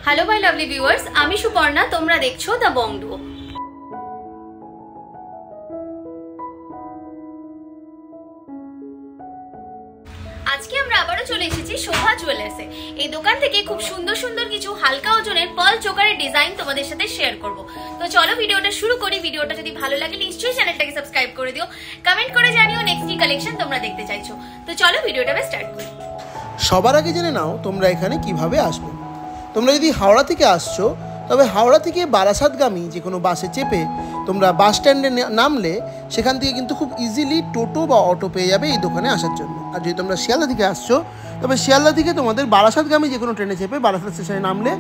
Hello my lovely viewers, आमी सुपर्णा, তোমরা দেখছো দ্য বংডু। আজকে আমরা আবারো চলে এসেছি শোভা জুয়েলার্সে। এই দোকান থেকে খুব সুন্দর সুন্দর কিছু হালকা ওজনের পার্ল চোকারের ডিজাইন তোমাদের সাথে শেয়ার করব। তো চলো ভিডিওটা শুরু করি। ভিডিওটা যদি ভালো লাগে নিশ্চয়ই চ্যানেলটাকে সাবস্ক্রাইব করে দিও, কমেন্ট করে জানিও নেক্সট কি কালেকশন তোমরা দেখতে চাইছো। তো চলো ভিডিওটা স্টার্ট করি। সবার আগে জেনে নাও তোমরা এখানে কিভাবে আসবে। তোমরা যদি হাওড়া থেকে আসছো তবে হাওড়া থেকে বারাসাতগামী যে কোনো বাসে চেপে তোমরা বাস স্ট্যান্ডে নামলে সেখান থেকে কিন্তু খুব ইজিলি টোটো বা অটো পেয়ে যাবে এই দোকানে আসার জন্য। আর যদি তোমরা শিয়ালদা থেকে আসছো তবে শিয়ালদা থেকে তোমাদের বারাসাতগামী যে কোনো ট্রেনে চেপে বারাসাত স্টেশনে নামলে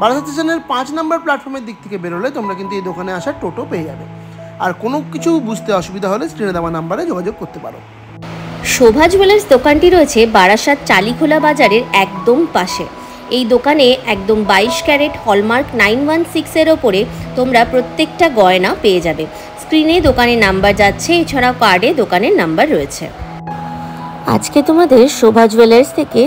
বারাসাত স্টেশনের 5 নম্বর প্ল্যাটফর্মের দিক থেকে বেরোলে তোমরা কিন্তু এই দোকানে আসার টোটো পেয়ে যাবে। আর কোনো কিছু বুঝতে অসুবিধা হলে স্ক্রিনে দেওয়া নাম্বারে যোগাযোগ করতে পারো। শোভা জুয়েলার্স দোকানটি রয়েছে বারাসাত চালিখোলা বাজারের একদম পাশে। এই দোকানে একদম 22 ক্যারেট হলমার্ক 916 এর ওপরে তোমরা প্রত্যেকটা গয়না পেয়ে যাবে। স্ক্রিনে দোকানের নাম্বার যাচ্ছে, এছাড়াও কার্ডে দোকানের নাম্বার রয়েছে। আজকে তোমাদের শোভা জুয়েলার্স থেকে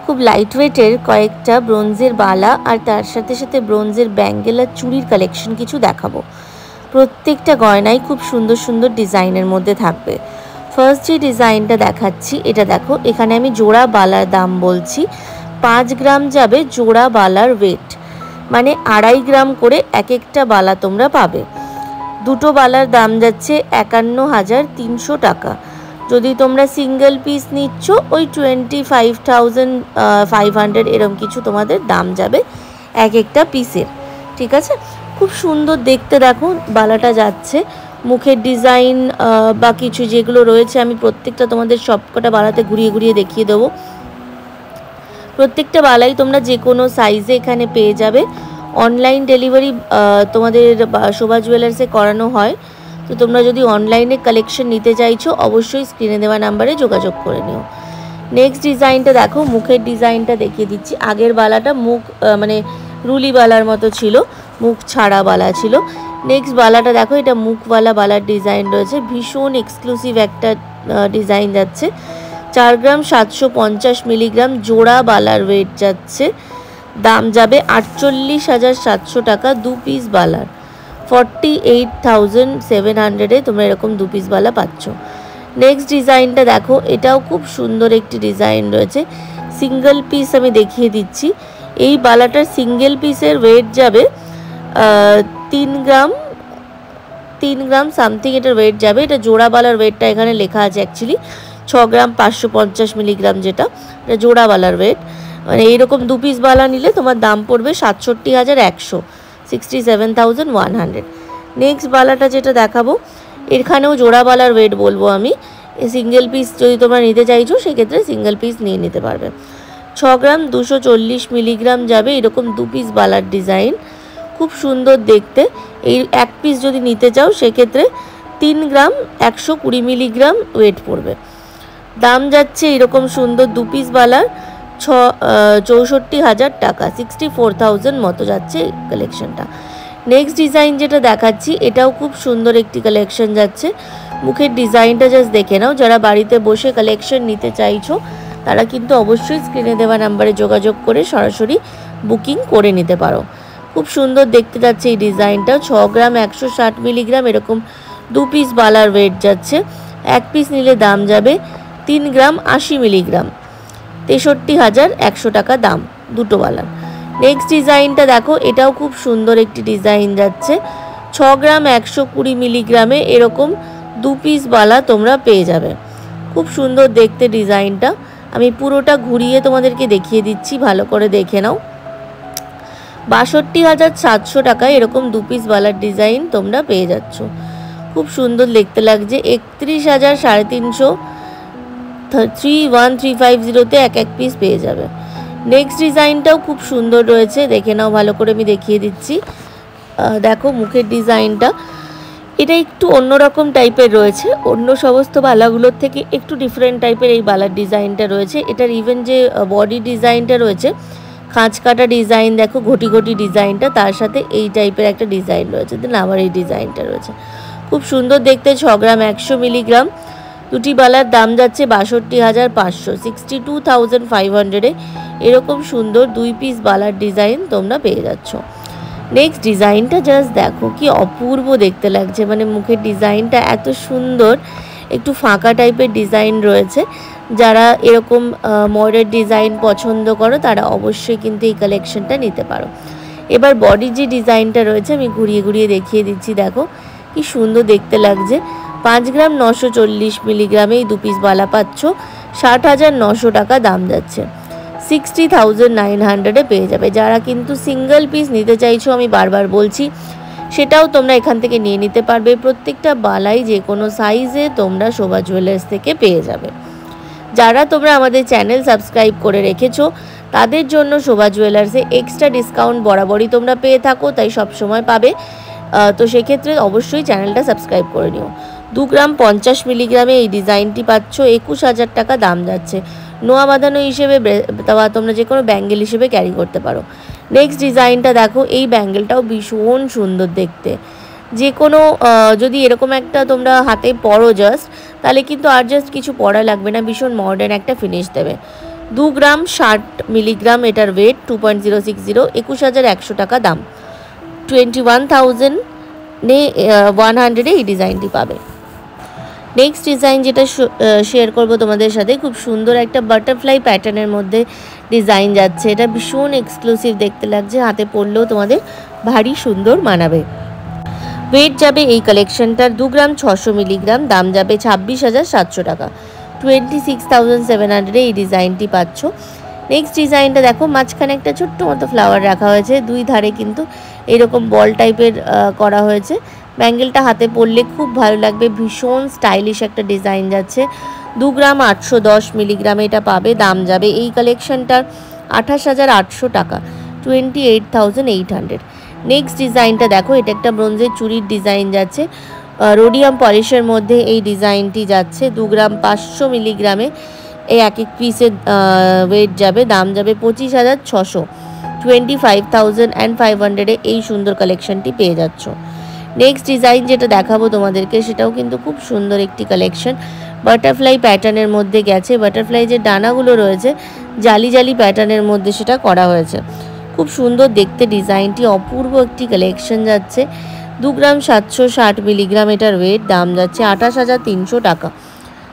খুব লাইট ওয়েটের কয়েকটা ব্রোঞ্জের বালা আর তার সাথে সাথে ব্রোঞ্জের ব্যাঙ্গেল আর চুড়ির কালেকশন কিছু দেখাবো। প্রত্যেকটা গয়নাই খুব সুন্দর সুন্দর ডিজাইনের মধ্যে থাকবে। ফার্স্ট যে ডিজাইনটা দেখাচ্ছি এটা দেখো, এখানে আমি জোড়া বালার দাম বলছি। 5 গ্রাম যাবে জোড়া বালার ওয়েট, মানে 2.5 গ্রাম করে এক একটা বালা তোমরা পাবে। দুটো বালার দাম যাচ্ছে 51,300 টাকা। যদি তোমরা সিঙ্গেল পিস নিচ্ছ ওই 25,500 এরকম কিছু তোমাদের দাম যাবে এক একটা পিসের। ঠিক আছে, খুব সুন্দর দেখতে দেখো বালাটা যাচ্ছে। মুখের ডিজাইন বা কিছু যেগুলো রয়েছে আমি প্রত্যেকটা তোমাদের সবকটা বালাতে ঘুরিয়ে ঘুরিয়ে দেখিয়ে দেবো। প্রত্যেকটা বালাই তোমরা যে কোনো সাইজে এখানে পেয়ে যাবে। অনলাইন ডেলিভারি তোমাদের শোভা জুয়েলার্সে করানো হয়। তো তোমরা যদি অনলাইনে কালেকশন নিতে চাইছো অবশ্যই স্ক্রিনে দেওয়া নাম্বারে যোগাযোগ করে নিও। নেক্সট ডিজাইনটা দেখো, মুখের ডিজাইনটা দেখিয়ে দিচ্ছি। আগের বালাটা মুখ মানে রুলি বালার মতো ছিল, মুখ ছাড়া বালা ছিল। নেক্সট বালাটা দেখো, এটা মুখওয়ালা বালার ডিজাইন রয়েছে, ভীষণ এক্সক্লুসিভ একটা ডিজাইন যাচ্ছে। 4 গ্রাম 750 মিলিগ্রাম জোড়া বালার ওয়েট যাচ্ছে। দাম যাবে 48,700 টাকা। 2 পিস বালার 48,700 তোমরা এরকম 2 পিস বালা পাচ্ছ। নেক্সট ডিজাইনটা দেখো, এটাও খুব সুন্দর একটি ডিজাইন রয়েছে। সিঙ্গেল পিস আমি দেখিয়ে দিচ্ছি। এই বালাটার সিঙ্গেল পিসের ওয়েট যাবে 3 গ্রাম সামথিং এটার ওয়েট যাবে। এটা জোড়া বালার ওয়েটটা এখানে লেখা আছে অ্যাকচুয়ালি 6 গ্রাম 550 মিলিগ্রাম, যেটা এটা জোড়া বালার ওয়েট। মানে এইরকম 2 পিস বালা নিলে তোমার দাম পড়বে 67,100, 67,100। নেক্সট বালাটা যেটা দেখাবো এখানেও জোড়া বালার ওয়েট বলবো আমি। সিঙ্গেল পিস যদি তোমরা নিতে চাইছো সেক্ষেত্রে সিঙ্গেল পিস নিয়ে নিতে পারবে। 6 গ্রাম 240 মিলিগ্রাম যাবে এরকম 2 পিস বালার ডিজাইন, খুব সুন্দর দেখতে। এই এক পিস যদি নিতে চাও সেক্ষেত্রে 3 গ্রাম 120 মিলিগ্রাম ওয়েট পড়বে। দাম যাচ্ছে এরকম সুন্দর 2 পিস বালার 64,000 টাকা, 64,000 মতো যাচ্ছে এই কালেকশনটা। নেক্সট ডিজাইন যেটা দেখাচ্ছি এটাও খুব সুন্দর একটি কালেকশন যাচ্ছে। মুখের ডিজাইনটা জাস্ট দেখে নাও। যারা বাড়িতে বসে কালেকশন নিতে চাইছো তারা কিন্তু অবশ্যই স্ক্রিনে দেওয়া নাম্বারে যোগাযোগ করে সরাসরি বুকিং করে নিতে পারো। খুব সুন্দর দেখতে যাচ্ছে এই ডিজাইনটা। 6 গ্রাম 160 মিলিগ্রাম এরকম 2 পিস বালার ওয়েট যাচ্ছে। এক পিস নিলে দাম যাবে 3 গ্রাম 80 মিলিগ্রাম, 63,100 টাকা দাম দুটো বালার। নেক্সট ডিজাইনটা দেখো, এটাও খুব সুন্দর একটি ডিজাইন যাচ্ছে। 6 গ্রাম 120 মিলিগ্রামে এরকম 2 পিস বালা তোমরা পেয়ে যাবে। খুব সুন্দর দেখতে ডিজাইনটা। আমি পুরোটা ঘুরিয়ে তোমাদেরকে দেখিয়ে দিচ্ছি, ভালো করে দেখে নাও। 62,700 টাকায় এরকম 2 পিস বালার ডিজাইন তোমরা পেয়ে যাচ্ছ। খুব সুন্দর দেখতে লাগছে। 31,350 31350 এক পিস পেয়ে যাবে। নেক্সট ডিজাইনটাও খুব সুন্দর রয়েছে, দেখে নাও ভালো করে, আমি দেখিয়ে দিচ্ছি। দেখো মুখের ডিজাইনটা, এটা একটু অন্যরকম টাইপের রয়েছে। অন্য সমস্ত বালাগুলোর থেকে একটু ডিফারেন্ট টাইপের এই বালার ডিজাইনটা রয়েছে। এটার ইভেন যে বডি ডিজাইনটা রয়েছে খাঁজ কাটা ডিজাইন, দেখো ঘটি ঘটি ডিজাইনটা, তার সাথে এই টাইপের একটা ডিজাইন রয়েছে। দেন আবার এই ডিজাইনটা রয়েছে, খুব সুন্দর দেখতে। 6 গ্রাম 100 মিলিগ্রাম দুটি বালার দাম যাচ্ছে 62,500, 62,500 এরকম সুন্দর 2 পিস বালার ডিজাইন তোমরা পেয়ে যাচ্ছ। নেক্সট ডিজাইনটা জাস্ট দেখো কি অপূর্ব দেখতে লাগছে, মানে মুখের ডিজাইনটা এত সুন্দর, একটু ফাঁকা টাইপের ডিজাইন রয়েছে। যারা এরকম মডার্ন ডিজাইন পছন্দ করো তারা অবশ্যই কিন্তু এই কালেকশনটা নিতে পারো। এবার বডির যে ডিজাইনটা রয়েছে আমি ঘুরিয়ে ঘুরিয়ে দেখিয়ে দিচ্ছি, দেখো কি সুন্দর দেখতে লাগছে। 5 গ্রাম 940 মিলিগ্রামে এই 2 পিস বালা পাচ্ছ, 60,900 টাকা দাম যাচ্ছে, 60,900-এ পেয়ে যাবে। যারা কিন্তু সিঙ্গেল পিস নিতে চাইছো, আমি বারবার বলছি, সেটাও তোমরা এখান থেকে নিয়ে নিতে পারবে। প্রত্যেকটা বালাই যে কোনো সাইজে তোমরা শোভা জুয়েলার্স থেকে পেয়ে যাবে। যারা তোমরা আমাদের চ্যানেল সাবস্ক্রাইব করে রেখেছো তাদের জন্য শোভা জুয়েলার্সে এক্সট্রা ডিসকাউন্ট বরাবরই তোমরা পেয়ে থাকো, তাই সব সময় পাবে। তো সেক্ষেত্রে অবশ্যই চ্যানেলটা সাবস্ক্রাইব করে নিও। 2 গ্রাম 50 মিলিগ্রামে এই ডিজাইনটি পাচ্ছ, 21,000 টাকা দাম যাচ্ছে। নোয়া বাঁধানো হিসেবে বা তোমরা যে কোনো ব্যাঙ্গেল হিসেবে ক্যারি করতে পারো। নেক্সট ডিজাইনটা দেখো, এই ব্যাঙ্গেলটাও ভীষণ সুন্দর দেখতে। যে কোনো যদি এরকম একটা তোমরা হাতে পরো জাস্ট, তাহলে কিন্তু আর জাস্ট কিছু পরা লাগবে না, ভীষণ মডার্ন একটা ফিনিশ দেবে। 2 গ্রাম 60 মিলিগ্রাম এটার ওয়েট, 2.060, 21,100 টাকা দাম, 21,100-এ এই ডিজাইনটি পাবে। নেক্সট ডিজাইন যেটা শেয়ার করব তোমাদের সাথে, খুব সুন্দর একটা বাটারফ্লাই প্যাটার্নের মধ্যে ডিজাইন যাচ্ছে। এটা ভীষণ এক্সক্লুসিভ দেখতে লাগছে, হাতে পরলেও তোমাদের ভারী সুন্দর মানাবে। ওয়েট যাবে এই কালেকশনটার 2 গ্রাম 600 মিলিগ্রাম, দাম যাবে 26,700 টাকা, 26,700-এ এই ডিজাইনটি পাচ্ছ। নেক্সট ডিজাইনটা দেখো, মাঝখানে একটা ছোট্ট মতো ফ্লাওয়ার রাখা হয়েছে, 2 ধারে কিন্তু এরকম বল টাইপের করা হয়েছে। ব্যাঙ্গেলটা হাতে পরলে খুব ভালো লাগবে, ভীষণ স্টাইলিশ একটা ডিজাইন যাচ্ছে। 2 গ্রাম 810 মিলিগ্রামে এটা পাবে, দাম যাবে এই কালেকশনটার 28,800 টাকা, 28,800। নেক্সট ডিজাইনটা দেখো, এটা একটা ব্রোঞ্জের চুড়ির ডিজাইন যাচ্ছে, রোডিয়াম পলিশের মধ্যে এই ডিজাইনটি যাচ্ছে। 2 গ্রাম 500 মিলিগ্রামে এই এক এক পিসের ওয়েট যাবে, দাম যাবে 25,600, 25,500-এ এই সুন্দর কালেকশনটি পেয়ে যাচ্ছ। নেক্সট ডিজাইন যেটা দেখাবো তোমাদেরকে, সেটাও কিন্তু খুব সুন্দর একটি কালেকশন, বাটারফ্লাই প্যাটার্নের মধ্যে গেছে। বাটারফ্লাই যে ডানাগুলো রয়েছে জালি জালি প্যাটার্নের মধ্যে সেটা করা হয়েছে, খুব সুন্দর দেখতে ডিজাইনটি, অপূর্ব একটি কালেকশন যাচ্ছে। 2 গ্রাম 760 মিলিগ্রাম এটার ওয়েট, দাম যাচ্ছে 28,300 টাকা,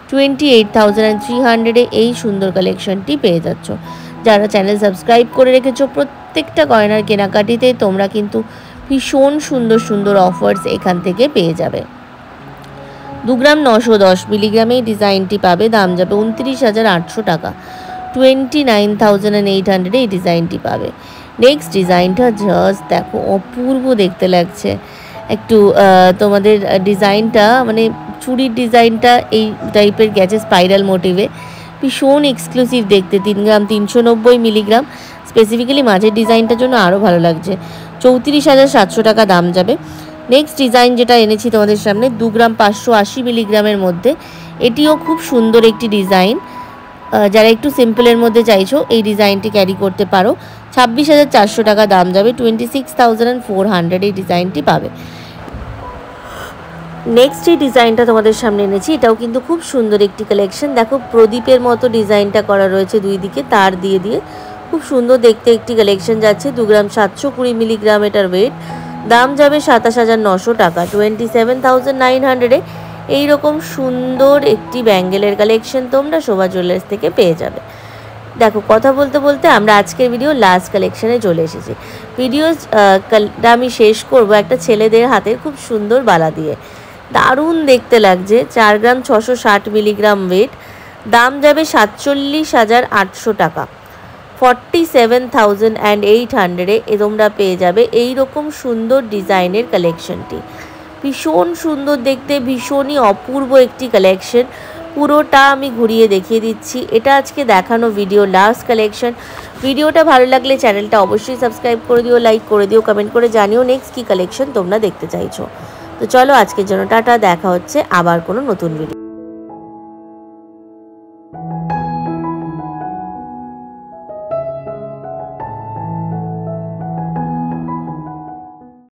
28,300-এ এই সুন্দর কালেকশনটি পেয়ে যাচ্ছ। যারা চ্যানেল সাবস্ক্রাইব করে রেখেছো, প্রত্যেকটা গয়নার কেনাকাটিতে তোমরা কিন্তু ভীষণ সুন্দর সুন্দর অফার্স এখান থেকে পেয়ে যাবে। 2 গ্রাম 910 মিলিগ্রামে এই ডিজাইনটি পাবে, দাম যাবে 29,800 টাকা, 29,800-এ এই ডিজাইনটি পাবে। নেক্সট ডিজাইনটা জাস্ট দেখো, অপূর্ব দেখতে লাগছে। একটু তোমাদের ডিজাইনটা মানে চুড়ির ডিজাইনটা এই টাইপের গেছে, স্পাইরাল মোটিভে, ভীষণ এক্সক্লুসিভ দেখতে। 3 গ্রাম 390 মিলিগ্রাম, স্পেসিফিক্যালি মাঝের ডিজাইনটার জন্য আরও ভালো লাগছে, 34,700 টাকা দাম যাবে। নেক্সট ডিজাইন যেটা এনেছি তোমাদের সামনে, 2 গ্রাম 580 মিলিগ্রামের মধ্যে, এটিও খুব সুন্দর একটি ডিজাইন। যারা একটু সিম্পলের মধ্যে চাইছো এই ডিজাইনটি ক্যারি করতে পারো, 26,400 টাকা দাম যাবে, 26,400 এই ডিজাইনটি পাবে। নেক্সট এই ডিজাইনটা তোমাদের সামনে এনেছি, এটাও কিন্তু খুব সুন্দর একটি কালেকশন। দেখো প্রদীপের মতো ডিজাইনটা করা রয়েছে, দুই দিকে তার দিয়ে দিয়ে, খুব সুন্দর দেখতে একটি কালেকশন যাচ্ছে। 2 গ্রাম 720 মিলিগ্রাম এটার ওয়েট, দাম যাবে 27,900 টাকা, 27,900-এ এইরকম সুন্দর একটি ব্যাঙ্গেলের কালেকশন তোমরা শোভা জুয়েলার্স থেকে পেয়ে যাবে। দেখো কথা বলতে বলতে আমরা আজকের ভিডিও লাস্ট কালেকশানে চলে এসেছি। ভিডিওটা আমি শেষ করব একটা ছেলেদের হাতের খুব সুন্দর বালা দিয়ে, দারুণ দেখতে লাগছে। 4 গ্রাম 660 মিলিগ্রাম ওয়েট, দাম যাবে 47,800 টাকা, 47,800-এ তোমরা পেয়ে যাবে এই রকম সুন্দর ডিজাইনের কালেকশনটি। ভীষণ সুন্দর দেখতে, ভীষণই অপূর্ব একটি কালেকশন। পুরোটা আমি ঘুরিয়ে দেখিয়ে দিচ্ছি। এটা আজকে দেখানো ভিডিও লাস্ট কালেকশন। ভিডিওটা ভালো লাগলে চ্যানেলটা অবশ্যই সাবস্ক্রাইব করে দিও, লাইক করে দিও, কমেন্ট করে জানিও নেক্সট কী কালেকশন তোমরা দেখতে চাইছো। তো চলো আজকের জন্য টাটা, দেখা হচ্ছে আবার কোনো নতুন ভিডিও।